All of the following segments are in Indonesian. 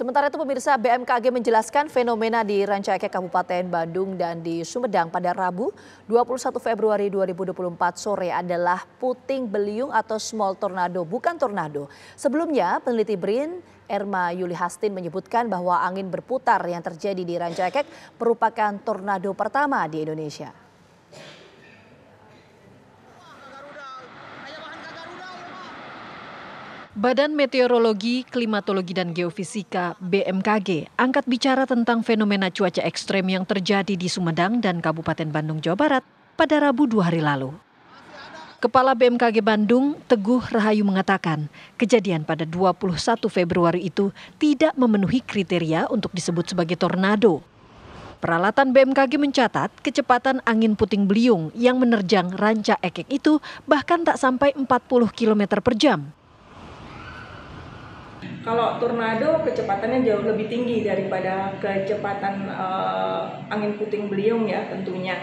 Sementara itu pemirsa, BMKG menjelaskan fenomena di Ranca Ekek Kabupaten Bandung dan di Sumedang pada Rabu 21 Februari 2024 sore adalah puting beliung atau small tornado, bukan tornado. Sebelumnya peneliti BRIN Erma Yuli Hastin menyebutkan bahwa angin berputar yang terjadi di Ranca Ekek merupakan tornado pertama di Indonesia. Badan Meteorologi, Klimatologi dan Geofisika (BMKG) angkat bicara tentang fenomena cuaca ekstrem yang terjadi di Sumedang dan Kabupaten Bandung, Jawa Barat pada Rabu 2 hari lalu. Kepala BMKG Bandung, Teguh Rahayu mengatakan, kejadian pada 21 Februari itu tidak memenuhi kriteria untuk disebut sebagai tornado. Peralatan BMKG mencatat kecepatan angin puting beliung yang menerjang Ranca Ekek itu bahkan tak sampai 40 km per jam. Kalau tornado kecepatannya jauh lebih tinggi daripada kecepatan angin puting beliung ya tentunya.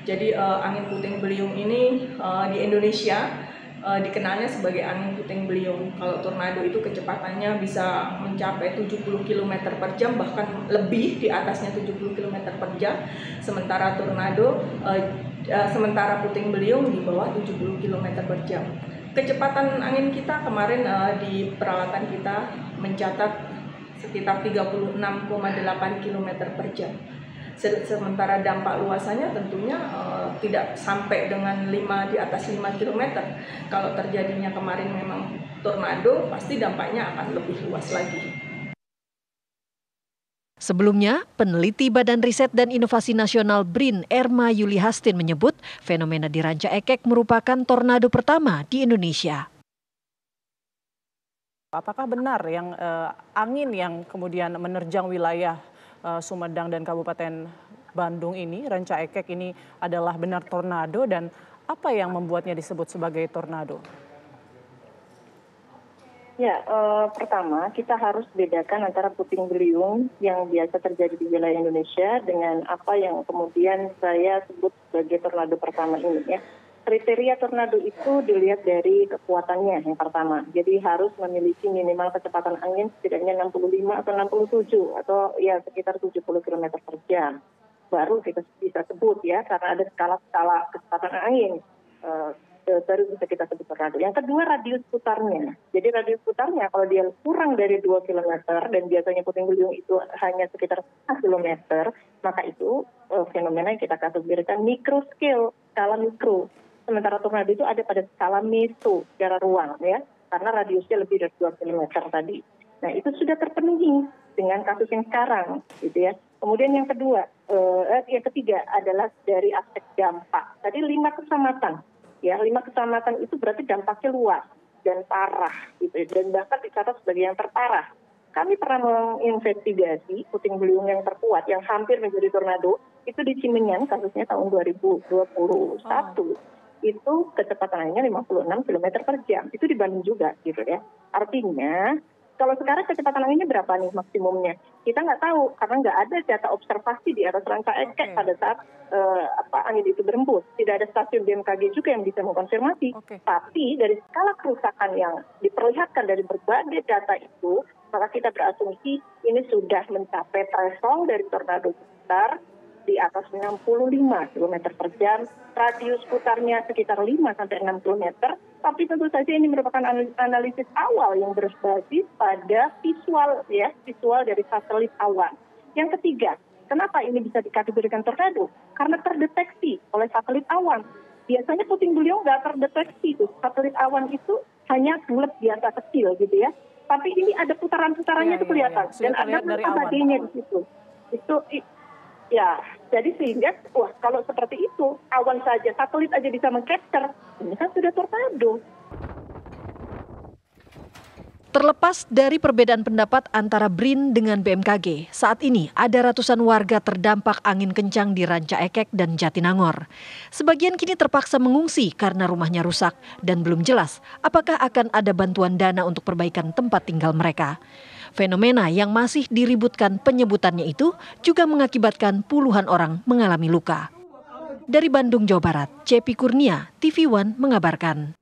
Jadi angin puting beliung ini di Indonesia dikenalnya sebagai angin puting beliung. Kalau tornado itu kecepatannya bisa mencapai 70 km per jam, bahkan lebih di atasnya 70 km per jam. Sementara sementara puting beliung di bawah 70 km per jam. Kecepatan angin kita kemarin di peralatan kita mencatat sekitar 36,8 km per jam. Sementara dampak luasannya tentunya tidak sampai dengan di atas 5 km. Kalau terjadinya kemarin memang tornado, pasti dampaknya akan lebih luas lagi. Sebelumnya, peneliti Badan Riset dan Inovasi Nasional BRIN Erma Yuli Hastin menyebut fenomena di Ranca Ekek merupakan tornado pertama di Indonesia. Apakah benar yang angin yang kemudian menerjang wilayah Sumedang dan Kabupaten Bandung ini, Ranca Ekek ini adalah benar tornado, dan apa yang membuatnya disebut sebagai tornado? Ya, pertama kita harus bedakan antara puting beliung yang biasa terjadi di wilayah Indonesia dengan apa yang kemudian saya sebut sebagai tornado pertama ini ya. Kriteria tornado itu dilihat dari kekuatannya yang pertama. Jadi harus memiliki minimal kecepatan angin setidaknya 65 atau 67 atau ya sekitar 70 km per jam. Baru kita bisa sebut ya, karena ada skala-skala kecepatan angin. Baru bisa kita sebut tornado. Yang kedua, radius putarnya. Jadi radius putarnya kalau dia kurang dari 2 km dan biasanya puting beliung itu hanya sekitar 1 km, maka itu fenomena yang kita kategorikan micro scale, skala mikro. Sementara tornado itu ada pada skala meso, secara ruang ya, karena radiusnya lebih dari 2 km tadi. Nah, itu sudah terpenuhi dengan kasus yang sekarang, gitu ya. Kemudian yang ketiga adalah dari aspek dampak. Tadi 5 kecamatan. Ya, 5 kecamatan itu berarti dampaknya luas dan parah, gitu ya, dan bahkan dicatat sebagai yang terparah. Kami pernah menginvestigasi puting beliung yang terkuat, yang hampir menjadi tornado, itu di Cimenyan, kasusnya tahun 2021. Itu kecepatannya 56 km per jam. Itu di Bandung juga, gitu ya. Artinya, kalau sekarang kecepatan anginnya berapa nih maksimumnya? Kita nggak tahu, karena nggak ada data observasi di atas Ranca Ekek pada saat angin itu berembus. Tidak ada stasiun BMKG juga yang bisa mengkonfirmasi. Tapi dari skala kerusakan yang diperlihatkan dari berbagai data itu, maka kita berasumsi ini sudah mencapai threshold dari tornado besar di atas 65 km per jam, radius putarnya sekitar 5-6 km, tapi tentu saja ini merupakan analisis awal yang berbasis pada visual dari satelit awan. Yang ketiga, kenapa ini bisa dikategorikan tornado? Karena terdeteksi oleh satelit awan. Biasanya puting beliung nggak terdeteksi tuh. Satelit awan itu hanya bulat biasa kecil gitu ya. Tapi ini ada putaran-putarannya itu kelihatan. Dan ada mata badainya di situ. Ya, jadi sehingga, kalau seperti itu, awan saja, satelit aja bisa meng-capture, ini kan sudah tornado. Terlepas dari perbedaan pendapat antara BRIN dengan BMKG, saat ini ada ratusan warga terdampak angin kencang di Ranca Ekek dan Jatinangor. Sebagian kini terpaksa mengungsi karena rumahnya rusak dan belum jelas apakah akan ada bantuan dana untuk perbaikan tempat tinggal mereka. Fenomena yang masih diributkan penyebutannya itu juga mengakibatkan puluhan orang mengalami luka. Dari Bandung, Jawa Barat, Cepi Kurnia, TV One mengabarkan.